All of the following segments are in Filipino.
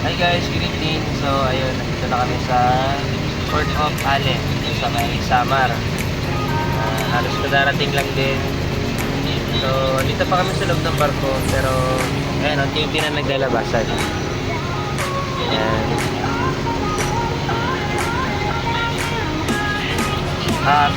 Hi guys, good evening. So ayun, nandito na kami sa Port of Allen sa may Samar. Halos kadarating lang din. So dito pa kami sa loob ng barko pero ayun, unti-unti na naglalabasan. Ayan.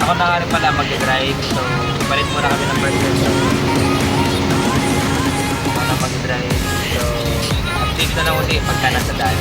Ako na nga rin pala mag-drive. So palit muna kami ng person. Ako na mag-drive. So update na lang ulit pagka nasa daan.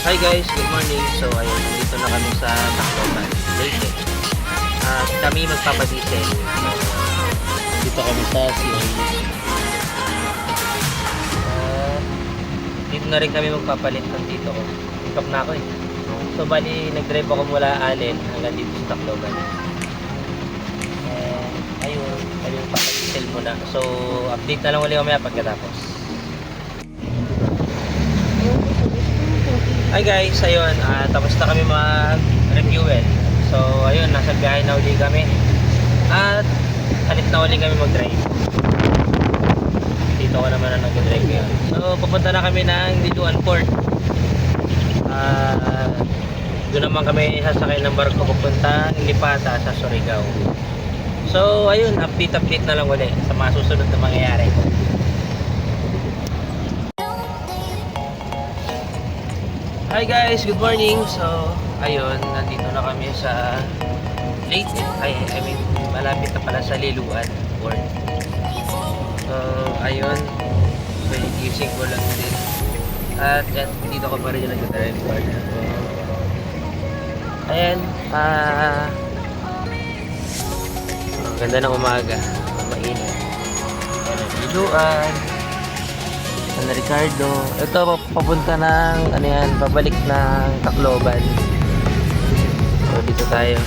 Hi guys, good morning. So ayun, dito na kami sa Tacloban, Leyte. Kami magpapadiesel. Dito kami sa COE. na rin kami magpapalit ng tito ko. Pick up na ako eh. So bali, nag-drive ako mula Allen hanggang dito sa Tacloban. Ayun, papalit muna. So, update na lang ulit mamaya pagkatapos. Hi guys, ayun, tapos na kami mag-refuel. So, ayun, nasa biyahe na uli kami. At, halit na uli kami mag-drive. Dito ko naman na nag-drive ngayon. So, pupunta na kami ng Liloan Port. Doon naman kami sasakay ng barko pupunta ng Lipata sa Surigao. So, ayun, update na lang uli sa mga susunod na mangyayari. Hi guys, good morning. So, ayun, nandito na kami sa Leyte. Malapit na pala sa Liloan Port. So, ayun, so, gising ko lang din. At yan, dito ko pa rin yung nag-drive partner ko. Ayan, ganda ng umaga, mainit. Ayan, Liloan, San Ricardo. Ito, papunta ng, pabalik ng Tacloban. So, dito tayo.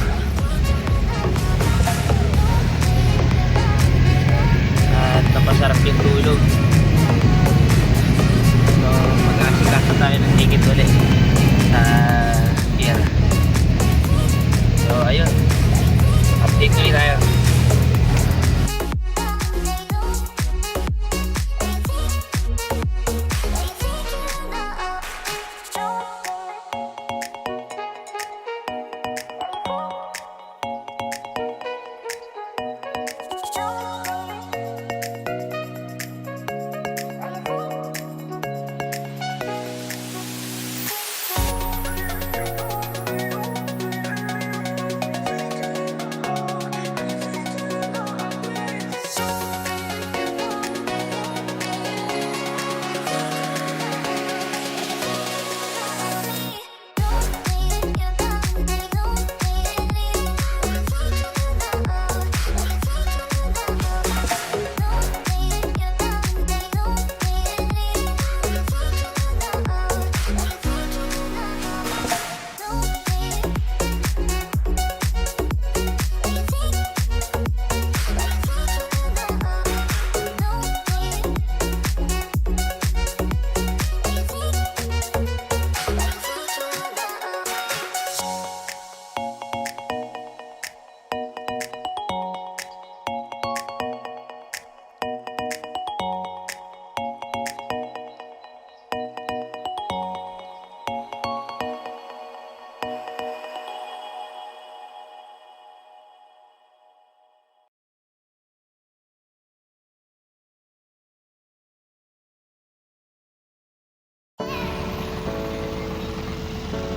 At napasarap yung tulog. So, mag-asikasa tayo ng ticket ulit sa pier. So, ayun. Update ulit tayo.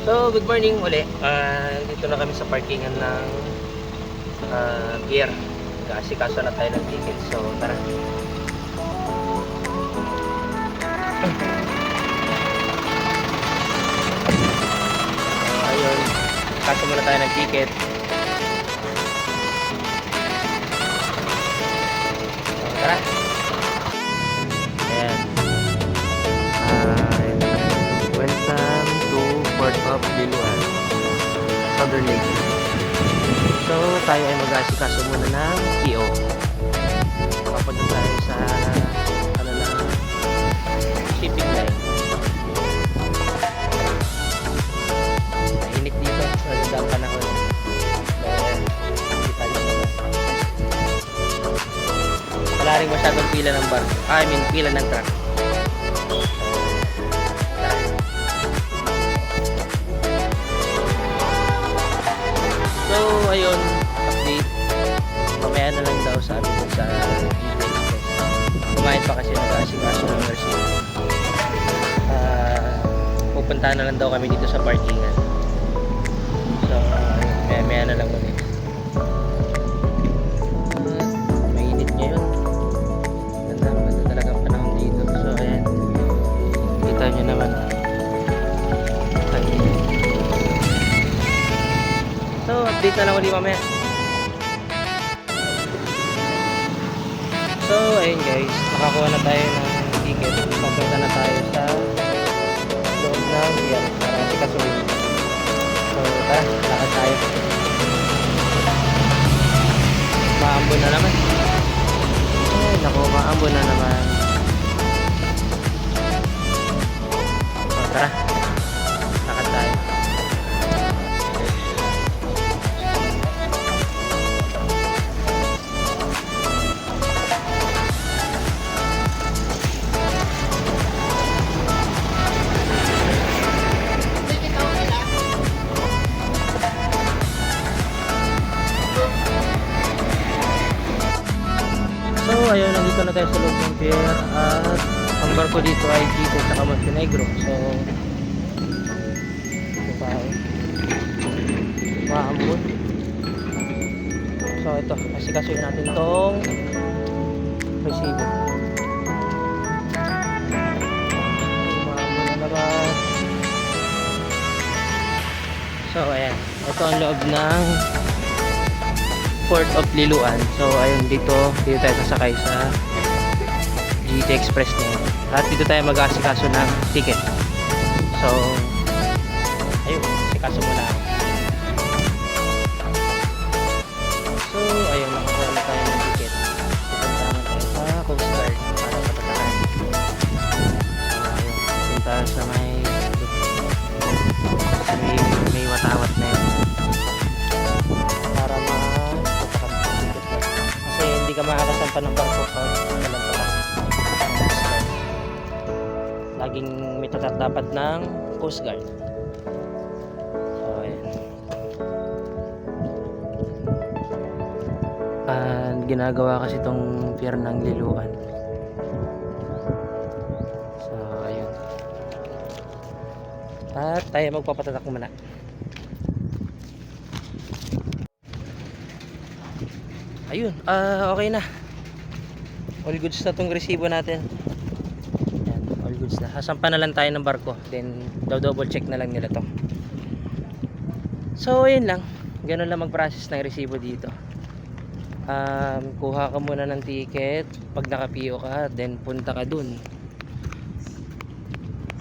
So, good morning uli. Dito na kami sa parkingan ng pier. Kaasikaso na tayo ng ticket. So, tara. Ayun. Kaso muna tayo ng ticket. So, tara. Ayan. Welcome to Port of Liloan, Southern Leyte. So, tayo ay mag-aasikaso muna ng PO. Papunta tayo sa shipping line. Mainit dito sa gandang panahon. So, ayan, kita nyo naman. Wala rin masyadong pila ng bar. Pila ng truck. So, ayun, update. Mamaya na lang daw sabi ko sa Eagle Express. Kumain pa kasi nag-aasikaso ng Mercy. Pupuntahan na lang daw kami dito sa parkingan. So, maya na lang ulit. Mainit ngayon. Ganda talagang panahon dito. So, ayan. Kita nyo naman. So, update na lang ulit mamaya. So, ayun guys, nakakuha na tayo ng ticket. Papunta na tayo sa ng pier para sikasuhin. So tara, lakad tayo. Maambon na naman. Ay naku, maambon na naman. So tara, lakad tayo. So ayun, nandito na tayo sa loob ng pier at ang barko dito ay dito sa Montenegro. So ito tayo maambon. So ito, kasi natin tong resibo. Maambon na naman. So ayan, ito ang loob ng Port of Liloan. So ayun, dito tayo sasakay sa GT Express na yun. At dito tayo mag-asikaso ng ticket. So ayun, asikaso muna. So ayun, nakakuha na tayo ng ticket. Pupunta naman tayo sa Coast Guard para sa patahan. So ayun, punta sa may watawat na yun para kasi hindi ka makakasampa ng barko pag walang tatak. Laging may tatak dapat ng Coast Guard. So ayan. Ginagawa kasi itong pier ng Liloan. So ayun. At tayo magpapatatak muna. Ayun, okay na. All goods na tong resibo natin. Yan, all goods na. Hasampa na lang tayo ng barko. Then, double check na lang nila to. So, ayun lang. Ganun lang mag-process ng resibo dito. Kuha ka muna ng ticket. Pag naka-PO ka, then punta ka dun.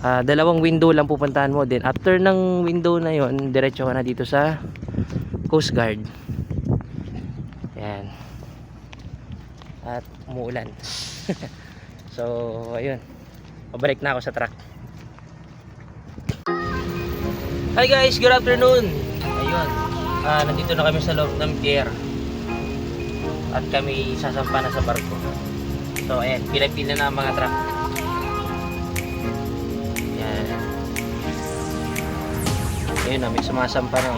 Dalawang window lang pupuntahan mo. Then, after ng window na yon, diretso ka na dito sa Coast Guard. Yan. At umuulan. So ayun, pabalik na ako sa truck. Hi guys, good afternoon. Ayun, nandito na kami sa loob ng pier at kami sasampa na sa barko. So ayan, pila-pila na ang mga truck. Yan. Ayun na, may sumasampa na.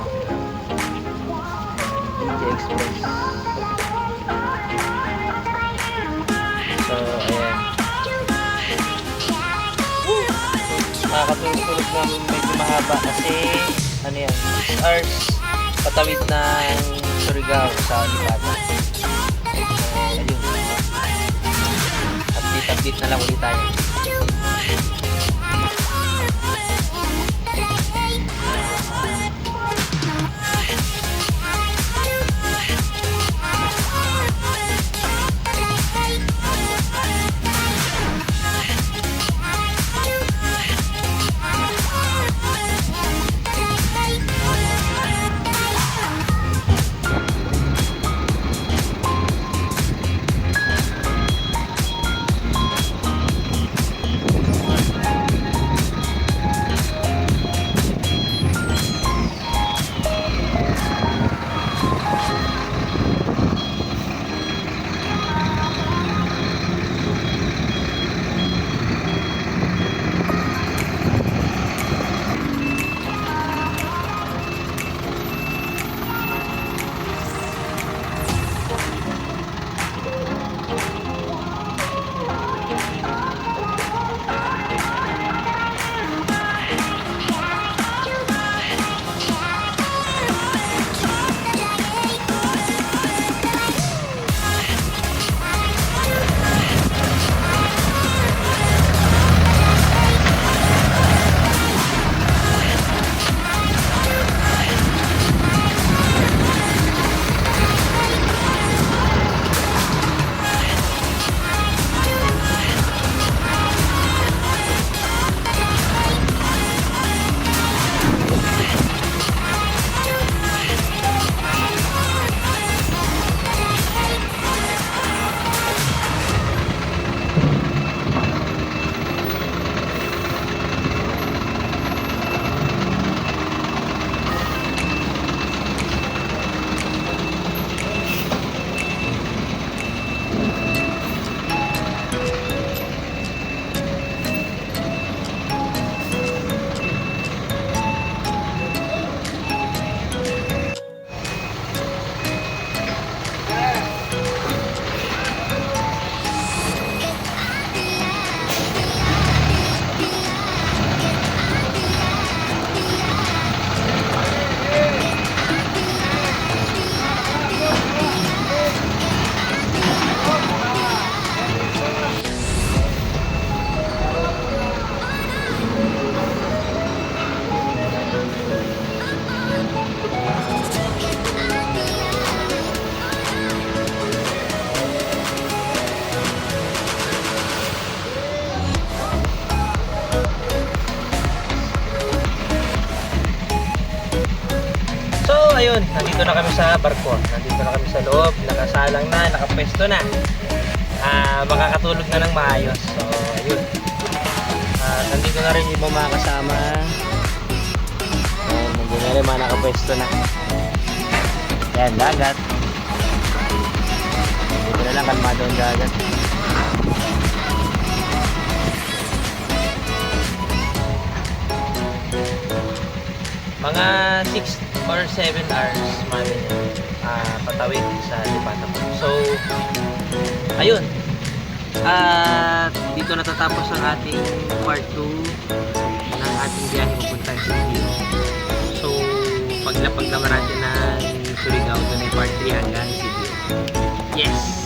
GT Express. So, ayan. Nakakatulog na medyo mahaba kasi ano yan, 6 hours patawid ng Surigao sa Alipata. So, ayun. Update na lang ulit tayo. nandito na kami sa barko. Nandito na kami sa loob, nakasalang na, nakapwesto na. Makakatulog na ng maayos. So, ayun. Nandito na rin yung mga kasama. Nandito na rin mga nakapwesto na. Yan, dagat. Dito na lang, kalmado ang dagat. Mga 6 or 7 hours namin patawid sa Lipata po. So, ayun. At dito natatapos ang ating part 2 ng ating biyahe papunta sa Cebu. So, paglapag naman natin ng Surigao, doon ay part 3 hanggang Cebu. Yes!